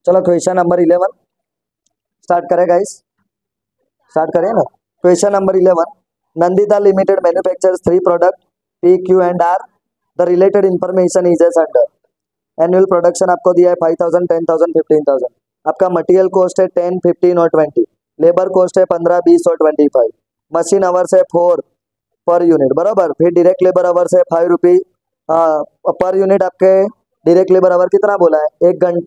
चलो question number 11 start करें guys, start करें ना। Question number 11, Nandita limited manufactures 3 product P, Q and R। The related information is as under. Annual production आपको दिया है 5000, 10,000, 15,000। आपका मटेरियल कॉस्ट है 10, 15 और 20। लेबर कॉस्ट है 15, 20 और 25। मशीन आवर्स है 4 पर यूनिट, बराबर। फिर डायरेक्ट लेबर आवर्स है 5 रुपी पर यूनिट। आपके डायरेक्ट लेबर आवर कितना बोला है? 1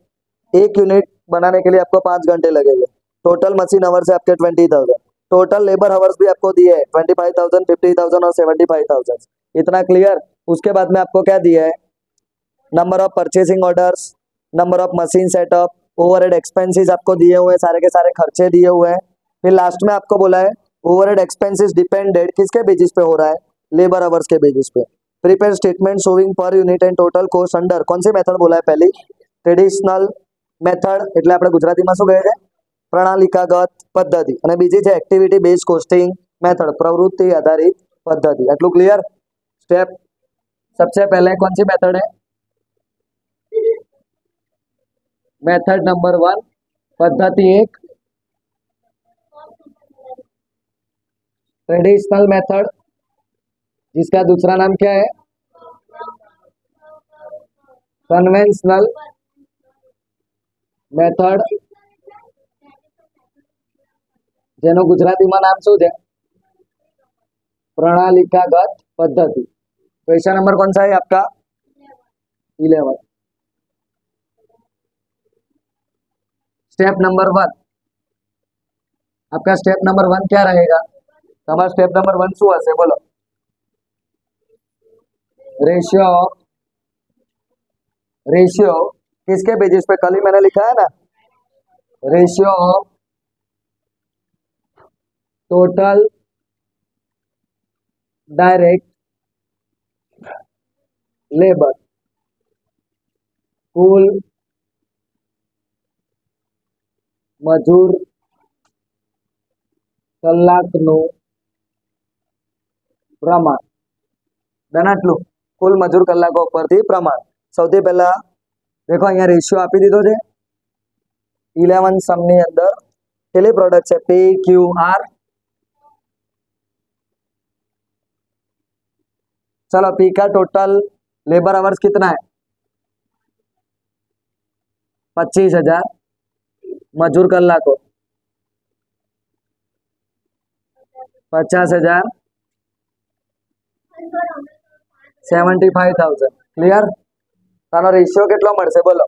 यूनिट बनाने के लिए आपको 5 घंटे लगेंगे। टोटल मशीन आवर्स है आपके 20,000। टोटल लेबर आवर्स भी आपको दिए है 25,000, 50,000 और 75,000। इतना क्लियर। उसके बाद में आपको क्या दिया है? Number of purchasing orders, number of machine setup, overhead expenses आपको दिए हुए हैं, सारे के सारे खर्चे दिए हुए हैं। फिर लास्ट में आपको बोला है ओवरहेड एक्सपेंसेस डिपेंडेड किसके बेसिस पे हो रहा है? लेबर आवर्स के बेसिस पे। Prepare statement showing per unit and total cost under कौन सी मेथड बोला है? पहली ट्रेडिशनल મેથડ એટલે આપણે ગુજરાતીમાં શું કહે છે? પ્રણાલિકાગત પદ્ધતિ। અને બીજી છે એક્ટિવિટી બેઝ કોસ્ટિંગ મેથડ, પ્રવૃત્તિ આધારિત પદ્ધતિ। આટલું ક્લિયર? સ્ટેપ सबसे पहले कौन सी मेथड है? मेथड नंबर 1, पद्धति 1 ट्रेडिशनल मेथड, जिसका दूसरा नाम क्या है? कन्वेंशनल मेथड, જેનો ગુજરાતીમાં નામ શું છે? પ્રણાલિકાગત પદ્ધતિ। क्वेश्चन नंबर कौन सा है आपका? 11। स्टेप नंबर 1, आपका स्टेप नंबर 1 क्या रहेगा? તમારો स्टेप नंबर 1 શું હશે? બોલો। रेशियो किसके बेसिस पे? कल ही मैंने लिखा है ना, ratio of total direct labour, कुल मजूर કલાકનું પ્રમાણ। બેનાટલું કુલ મજૂર કલાકો પરથી પ્રમાણ। સૌથી પહેલા देखो અહીંયા રેશિયો આપી દીધો છે 11 સમની અંદર। કેટલી પ્રોડક્ટ છે? P, Q, R। चलो P का टोटल लेबर आवर्स कितना है? 25,000। मजूर कलाको 50,000, 75,000। क्लियर? તાનો રેશિયો કેટલો મળશે? બોલો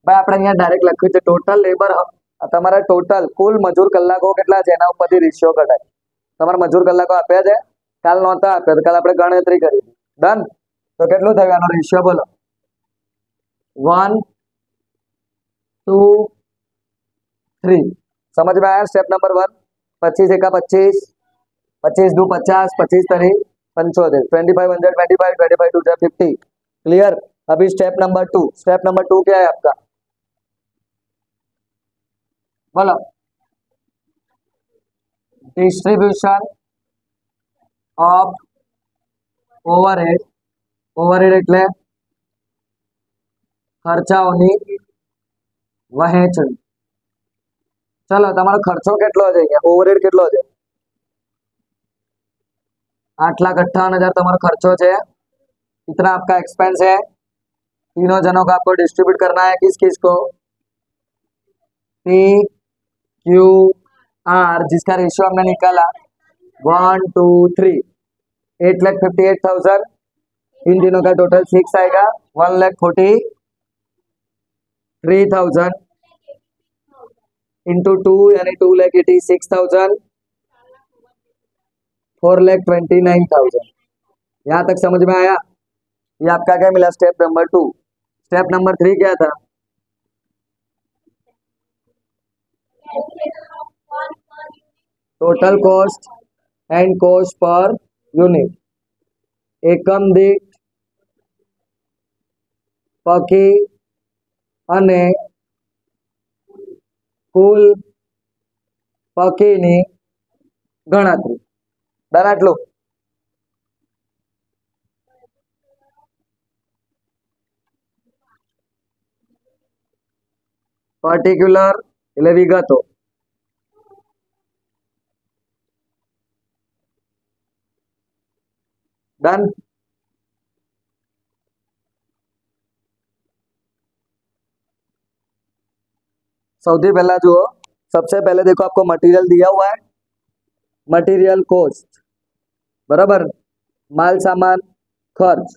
ભાઈ। આપણે અહીંયા ડાયરેક્ટ લખ્યું છે ટોટલ લેબર, તમારા ટોટલ કુલ મજૂર કલાકો કેટલા છે એના ઉપરથી રેશિયો કઢાય। તમારા મજૂર કલાકો આપ્યા છે? કાલ નહોતા આપ્યા તો કાલ આપણે ગણતરી કરી। ડન? તો કેટલું થયું આનો રેશિયો? બોલો 1, 2, 3। समझ में आया स्टेप नंबर 1? 25 एका 25, 25 दो 50, 25 तरी 75, 25 125, 25 2 50। क्लियर? अभी स्टेप नंबर 2। स्टेप नंबर 2 क्या है आपका? बोलो। Distribution of overhead. ओवरहेड એટલે ખર્ચાઓની વહેંચણી। चलो તમારો ખર્ચો કેટલો છે? અહીંયા ઓવरहेड કેટલો છે? 8,58,000 તમારો ખર્ચો છે। इतना आपका एक्सपेंस है। तीनों जनों को आपको डिस्ट्रीब्यूट करना है। किस किस को? P, Q, R, जिसका रेशियो हमने निकाला 1, 2, 3। 8,58,000। इन तीनों का टोटल 6 आएगा। 1,43,000 इंटू 2 यानी 2,86,000, 4,29,000। यहाँ तक समझ में आया? ये आपका क्या मिला? Step number 2। स्टेप नंबर 3 क्या था? Total cost and cost per unit. एकम દીઠ પકી અને કુલ પકીની ગણતરી। ડન? આટલું? પર્ટિક્યુલર એટલે વિગતો. डन. સૌથી પહેલા જુઓ, सबसे पहले देखो आपको मटेरियल दिया हुआ है, मटेरियल कॉस्ट, बराबर, माल सामान खर्च.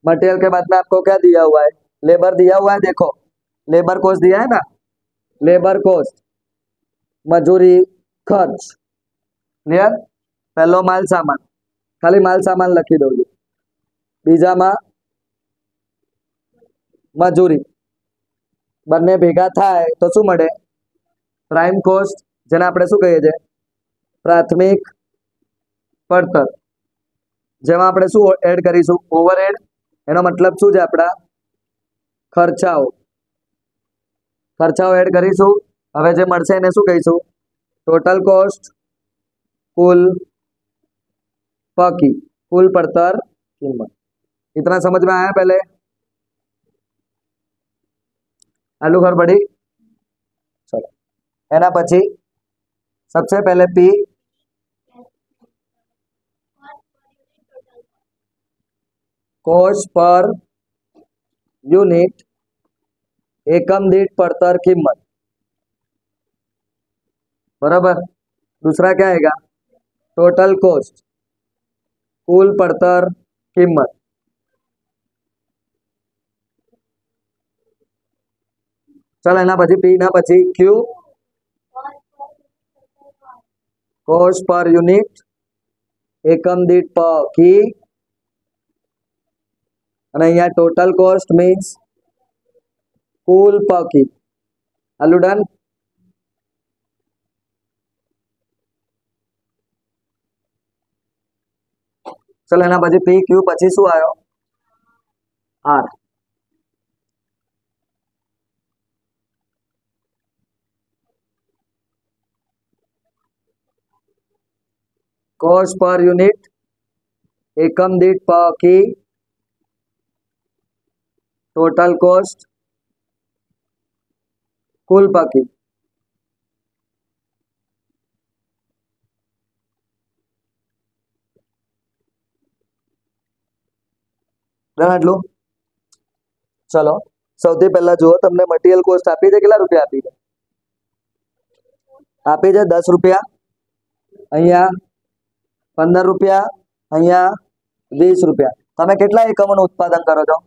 मटेरियल के बाद में आपको क्या दिया हुआ है, लेबर दिया हुआ है. देखो लेबर कॉस्ट दिया है ना, लेबर कॉस्ट, मजूरी खर्च. क्लियर. पहलो माल सामान, खाली माल सामान लखी दो. बीजा में मजूरी, बने भेगा थाय तो शू मळे, प्राइम कॉस्ट, जेने आपणे शू कहीए छे, प्राथमिक પડતર. જેમાં આપણે શું એડ કરીશું, ઓવરહેડ. એનો મતલબ શું છે, આપણા ખર્ચાઓ. ખર્ચાઓ એડ કરીશું. હવે જે મળશે એને શું કહીશું, ટોટલ કોસ્ટ, कुल पकी, कुल પડતર कीमत. इतना समझ में आया पहले, आलू घर पड़ी. चलो एना पछी सबसे पहले पी, कोस्ट पर यूनिट, एकम दीठ પડતર कीमत. बराबर. दूसरा क्या आएगा, टोटल कोस्ट, कुल પડતર कीमत. चलो एना पछी पी ना पछी क्यू, कोस्ट पर यूनिट, एकम दीठ की, અને અહીંયા ટોટલ કોસ્ટ મીન્સ કુલ પકી. આલુ ડન. चलो एना पछी पी क्यू पछी शू आयो, आर. कोस्ट पर यूनिट, एकम दीठ की, टोटल कोस्ट, कुल पकी. आटलू. चलो સૌથી પહેલા જુઓ, તમને મટીરિયલ કોસ્ટ આપી છે, કેટલા રૂપિયા આપી છે, આપી છે 10 રૂપિયા. અહીંયા 15 રૂપિયા, અહીંયા 20 રૂપિયા. તમે કેટલા એકમોનું ઉત્પાદન કરો છો,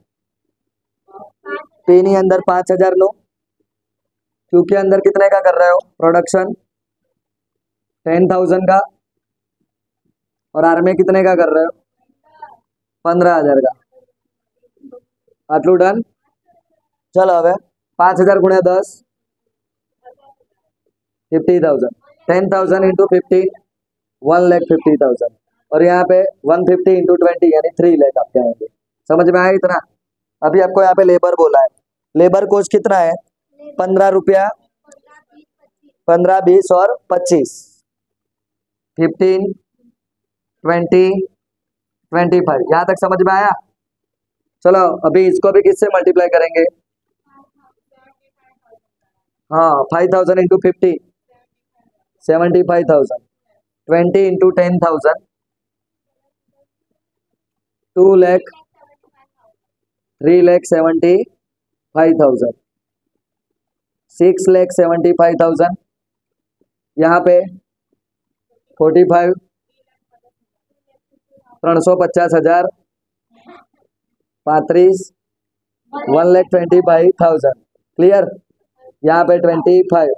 पी नी अंदर 5000 नो, क्यू के अंदर कितने का कर रहे हो प्रोडक्शन, 10,000 का, और आर में कितने का कर रहे हो, 15,000 का. आटलू डन. चलो हवे 5000 गुणिया 10, 50,000. 10,000 इंटू 15, 1,50,000. और यहाँ पे 150 इंटू 20 यानी 3 लाख आपके आएंगे. समझ में आया इतना. अभी आपको यहाँ पे लेबर बोला है, लेबर कोस्ट कितना है, 15 रुपया, 15, 20 और 25, 15, 20, 25. यहाँ तक समझ में आया. चलो अभी इसको भी किससे मल्टीप्लाई करेंगे, हाँ 5,000 इंटू 50, 75,000, 20 इंटू 10,000, 2 लाख, 3,75,000, 6,75,000. यहाँ पे 45, 350,000, 35, 1,25,000. क्लियर. यहाँ पे 25.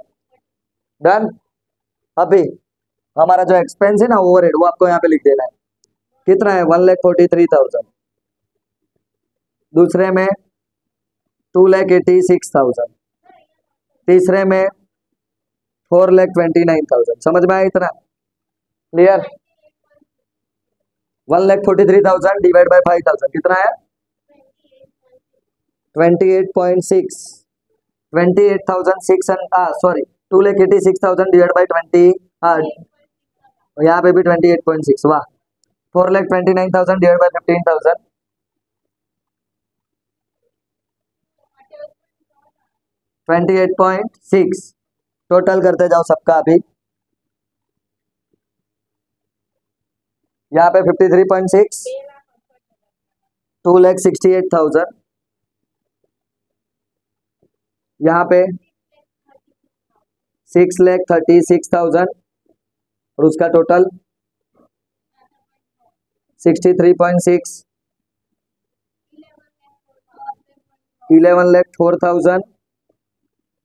डन. अभी हमारा जो एक्सपेंस है ना ओवरहेड, वो आपको यहाँ पे लिख देना है. कितना है, 1,43,000. दूसरे में 2,86,000. तीसरे में 4,29,000. समझ में आया इतना. क्लियर. 1,43,000 डिवाइड बाय 5,000 कितना है, 28.6, 28,006 सॉरी 2,86,000 डिवाइड बाय 20, यहाँ पे भी 28.6. वाह. 4,29,000 डिवाइड बाय 15,000, 28.6 टोटल करते जाओ सबका अभी। यहाँ पे 53.6 2,68,000, यहाँ पे 6,36,000 और उसका टोटल 63.6 11,04,000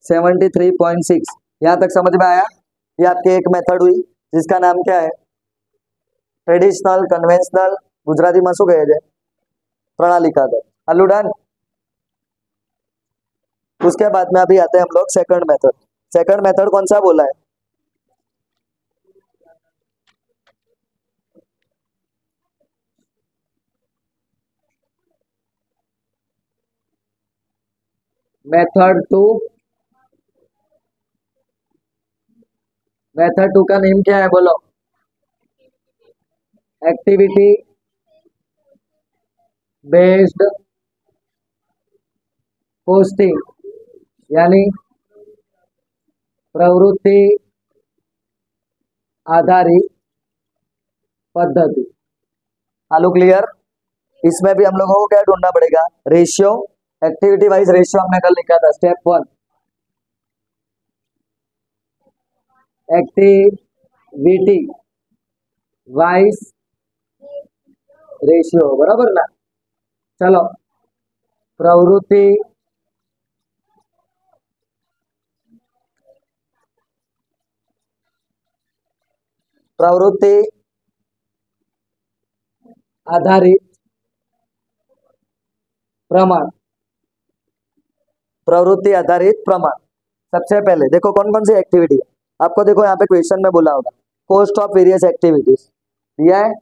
73.6। यहाँ तक समझ में आया? ये आपकी एक मेथड हुई जिसका नाम क्या है? ट्रेडिशनल कन्वेंशनल गुजराती में शू कहे छे? प्रणालिकागत। हल्लू डन। उसके बाद में अभी आते हैं हम लोग सेकंड मेथड। सेकंड मेथड कौन सा बोला है? Method two. मेथड टू का नेम क्या है बोलो? एक्टिविटी बेस्ड पोस्टिंग, यानी प्रवृत्ति आधारित पद्धति। आलू क्लियर? इसमें भी हम लोगों को क्या ढूंढना पड़ेगा? रेशियो। एक्टिविटी वाइज रेशियो हमने कल लिखा था, स्टेप 1। एक्टिविटी वाइज रेशियो, बराबर ना? चलो, प्रवृत्ति आधारित प्रमाण। प्रवृत्ति आधारित प्रमाण। सबसे पहले देखो कौन कौन सी एक्टिविटी है आपको। देखो यहाँ पे क्वेश्चन में बोला होगा कॉस्ट ऑफ वेरियस एक्टिविटीज दिया है।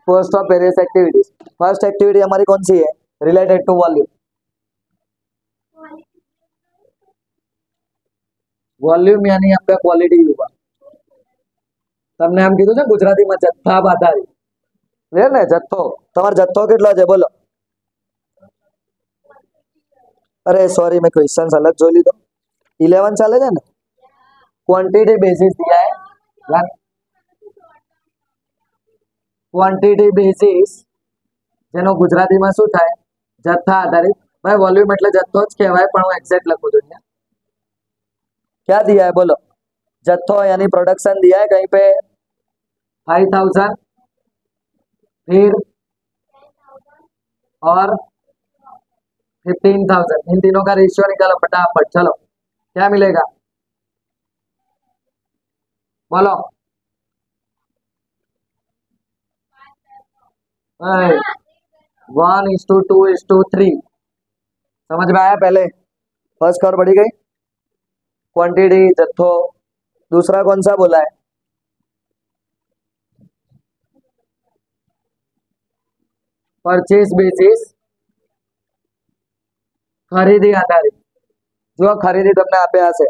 Cost of various activities, first activity हमारी कौन सी है? Related to volume. वॉल्यूम यानी आपका क्वालिटी हुआ। તમને આમ કીધું છે ગુજરાતીમાં જથ્થા આધારિત લે ને જથ્થો। તમારો જથ્થો કેટલો છે બોલો? अरे सॉरी, मैं क्वेश्चन अलग जो लीधो। 11 ચાલે છે ને? क्वांटिटी बेसिस दिया है। क्वांटिटी बेसिस જેનો ગુજરાતીમાં શું થાય? જથ્થા આધારિત। ભાઈ વોલ્યુમ એટલે જથ્થો જ કહેવાય, પણ હું એક્ઝેક્ટ લખું છું। क्या दिया है बोलो? जत्थो यानी प्रोडक्शन दिया है कहीं पे 5,000, फिर और 15,000। इन तीनों का रेशियो निकालो फटाफट। चलो क्या मिलेगा बोलो? 1:2:3। समझ में आया? पहले फर्स्ट खबर बढ़ी गई, क्वांटिटी जत्थो। दूसरा कौन सा बोला है? परचेज बेसिस, खरीदी आधारित। जो खरीदी तमने आप्या हशे,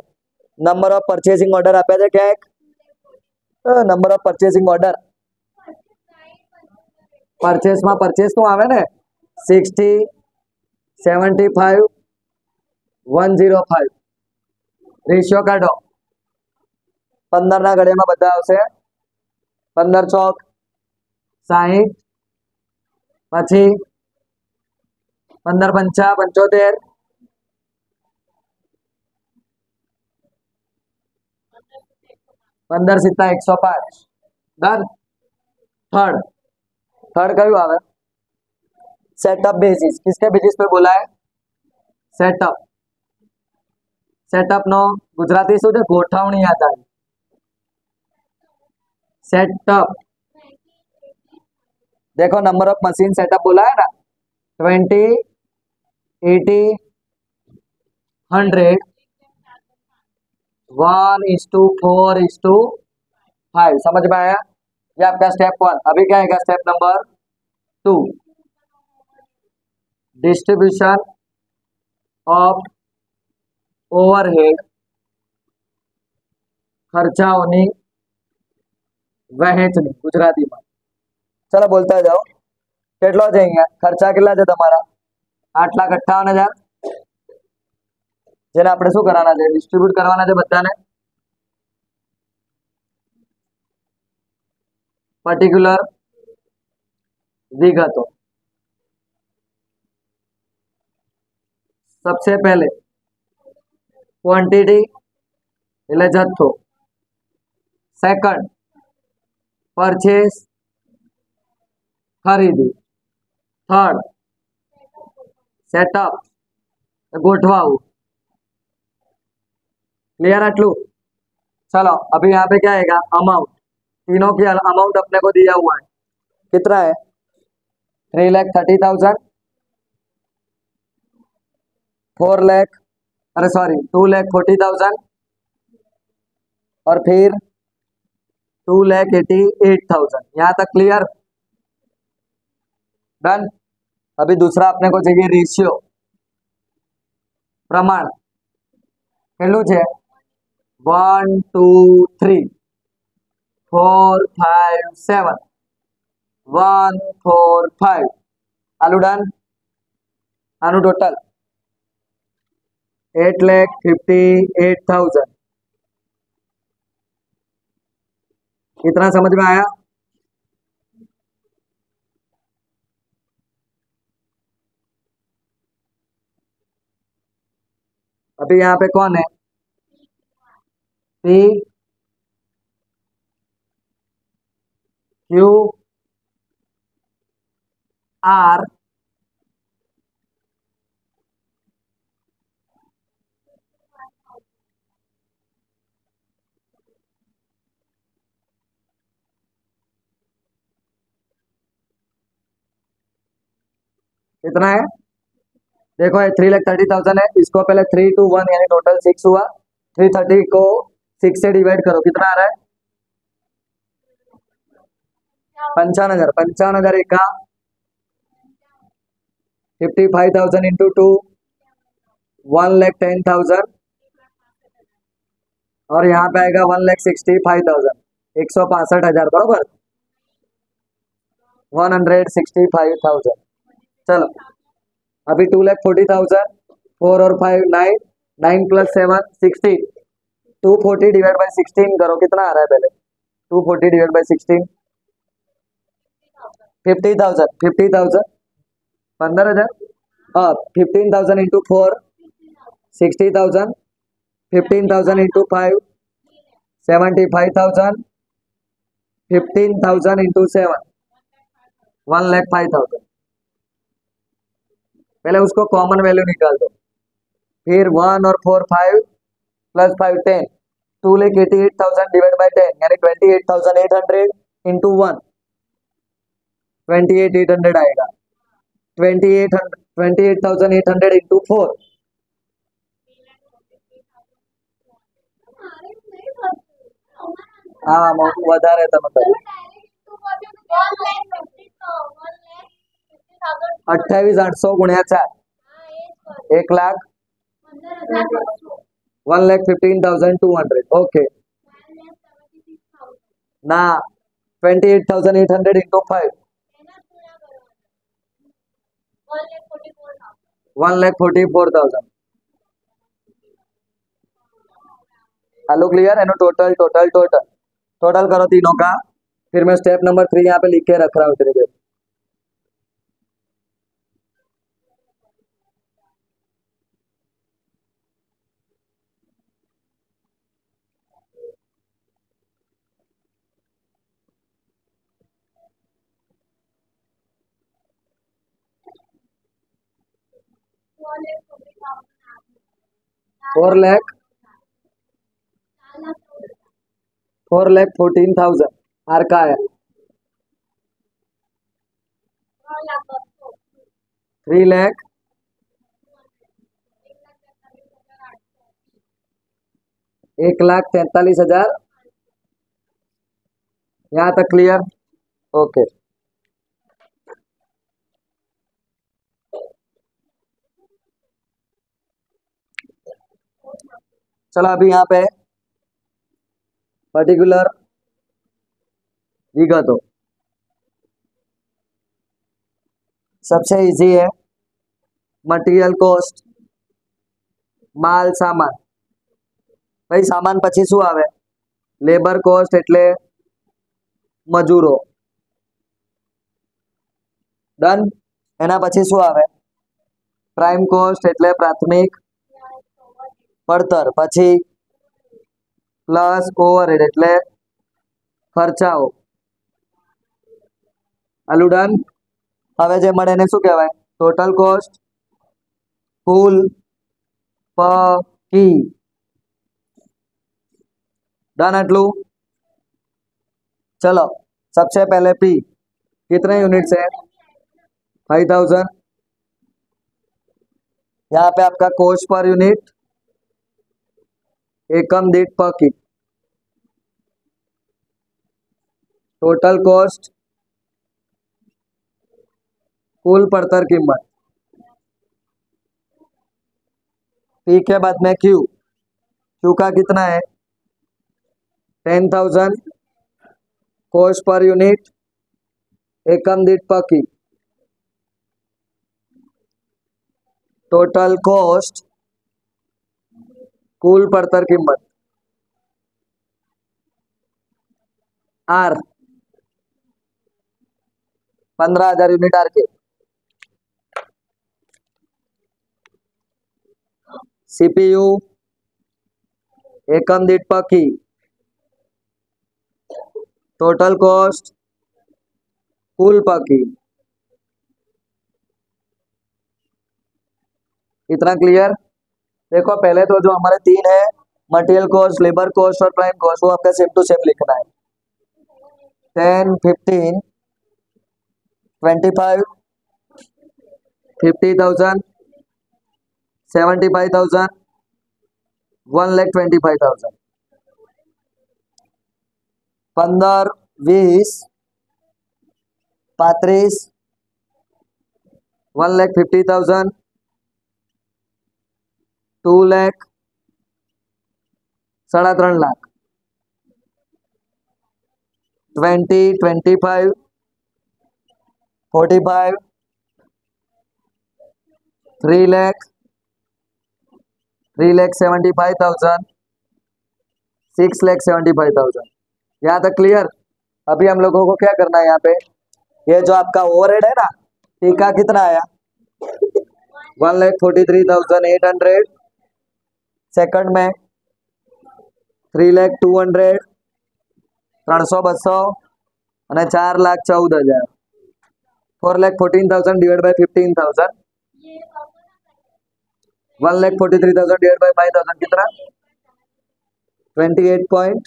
नंबर ऑफ परचेसिंग ऑर्डर आप्या छे क्या? एक number of purchasing order. Purchase में परचेस तो आवे ने 60, 75, 105। रेशियो काढो। 15 ना घड़े में बधा आवशे 15 चौक 60, पछी 15 पंचा 75, 15 सित्ता 105। डन। थर्ड, थर्ड क्यों आवे? Setup basis. किसके बेसिस पे बोला है? सेटअप। सेटअप नो गुजराती शू छे? गोठवणी आधारित। सेटअप। देखो नंबर ऑफ मशीन सेटअप बोला है ना, 20, 80, 100, 1:4:5। समझ में आया? ये आपका स्टेप 1। अभी क्या है step number 2, distribution of overhead, खर्चाओनी वहेंचनी गुजराती में। चलो बोलता जाओ કેટલો છે અહીંયા? ખર્ચા કેટલા છે તમારા? 8,58,000। જેને આપણે શું કરવાના છે, ડિસ્ટ્રીબ્યુટ કરવાના છે બધાને પર્ટિક્યુલર વિગતો। सबसे पहले क्वांटिटी એટલે જથ્થો, સેકન્ડ પરચેસ ખરીદી, थर्ड सेटअप गोठवाऊ। क्लियर आटलू? चलो अभी यहाँ पे क्या आएगा, अमाउंट। तीनों की अमाउंट अपने को दिया हुआ है, कितना है 3,30,000, 4 लाख, अरे सॉरी 2,40,000 और फिर 2,88,000। यहाँ तक क्लियर? डन। अभी दूसरा अपने को चाहिए रेशियो, प्रमाण। કેટલું છે 1 2 3 4 5 7 1 4 5 આલુ ડન। આનું ટોટલ 8,58,000। कितना समझ में आया? अभी यहाँ पे कौन है, पी क्यू आर कितना है, देखो 3,30,000 है, इसको पहले 3 to 1 यानी टोटल 6 हुआ। 330 को 6 से डिवाइड करो, कितना आ रहा है 55,000। 55,000 का 55,000 इंटू 2 1,10,000 और यहाँ पे आएगा 1,65,000, 165,000 बराबर 165,000। चलो अभी 2,40,000, 4 और 5 9, 9 प्लस 7 16, 240 डिवाइड बाई 16 करो, कितना आ रहा है पहले 240 डिवाइड बाई 16 50,000, 50,000 15,000, हाँ 15,000 इंटू 4 60,000, 15,000 इंटू 5 75,000, 15,000 इंटू 7 1,05,000। पहले उसको कॉमन वैल्यू निकाल दो, फिर 1 और 4 5 प्लस 5 10, 2,88,000 डिवाइड बाई 10 यानी 28,800 इंटू 1 28,800 आएगा। 28,800 इंटू 4 हाँ વધારે તમે કર્યું 28,800 गुण્યા 4 1,00,000 1,15,200 ओके ना 28,800 इंटू 5 1,44,000। हेलो क्लियर है ना? टोटल टोटल टोटल टोटल करो तीनों का, फिर मैं स्टेप नंबर 3 यहाँ पे लिख के रख रहा हूँ तेरे लिए। फोर लैख 4,14,000 आर का है 3 लाख 1,43,000। यहाँ तक क्लियर? ओके चलो अभी यहाँ पे पर्टिकुलर विगतो, सबसे इजी है मटेरियल कॉस्ट માલ સામાન. ભાઈ સામાન પછી શું આવે? લેબર કોસ્ટ એટલે મજૂરો. ડન. એના પછી શું આવે? પ્રાઇમ કોસ્ટ એટલે પ્રાથમિક પડતર. પછી પ્લસ ઓવરહેડ એટલે ખર્ચાઓ. આલુ ડન. હવે જે મળે એને શું કહેવાય? Total cost. कुल पकी. डन एटलू. चलो सबसे पहले पी कितने यूनिट्स है? 5000. यहाँ पे आपका कोस्ट पर यूनिट, एकम दीठ पकी. टोटल कॉस्ट, कुल पड़तर कीमत. पी के बाद में क्यू. क्यू का कितना है? 10,000. कोस्ट पर यूनिट, एकम दीठ पकी. टोटल कॉस्ट, कुल पड़तर कीमत. आर 15,000 यूनिट आर के. सीपीयू, एकम दीठ पकी. टोटल कॉस्ट, कुल पकी. इतना क्लियर? देखो पहले तो जो हमारे तीन है, मटेरियल कॉस्ट, लेबर कॉस्ट और प्राइम कॉस्ट, वो आपका सेम टू सेम लिखना है. 10, 15, 25, 50,000, 75,000, 1,25,000. 15, 20, 35, 1,50,000, 2 लाख, 3.5 लाख. 20, 25, 45, 3 लाख, 3,75,000, 6,75,000. यहाँ तक क्लियर? अभी हम लोगों को क्या करना है? यहाँ पे ये जो आपका ओवरहेड है ना, टीका कितना आया? 1,43,800. सेकंड में 3,02,000, 300-200 અને 4,14,000. 4,14,000 डिवाइड बाय 15,000. 1,43,000 डिवाइड बाय 5,000 कितना? 28 पॉइंट.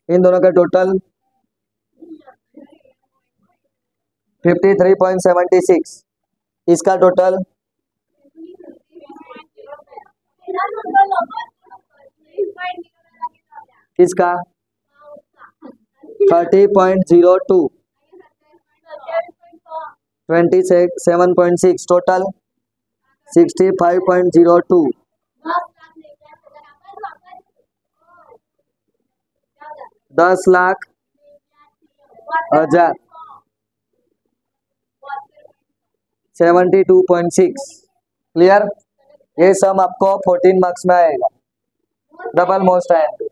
इन दोनों का टोटल 53.76. इसका टोटल किसका? 30.02. 27.6. टोटल 65.02. 10,00,000. 72.6. क्लियर? ये सम आपको 14 मार्क्स में आएगा. डबल मोस्ट आएंगे.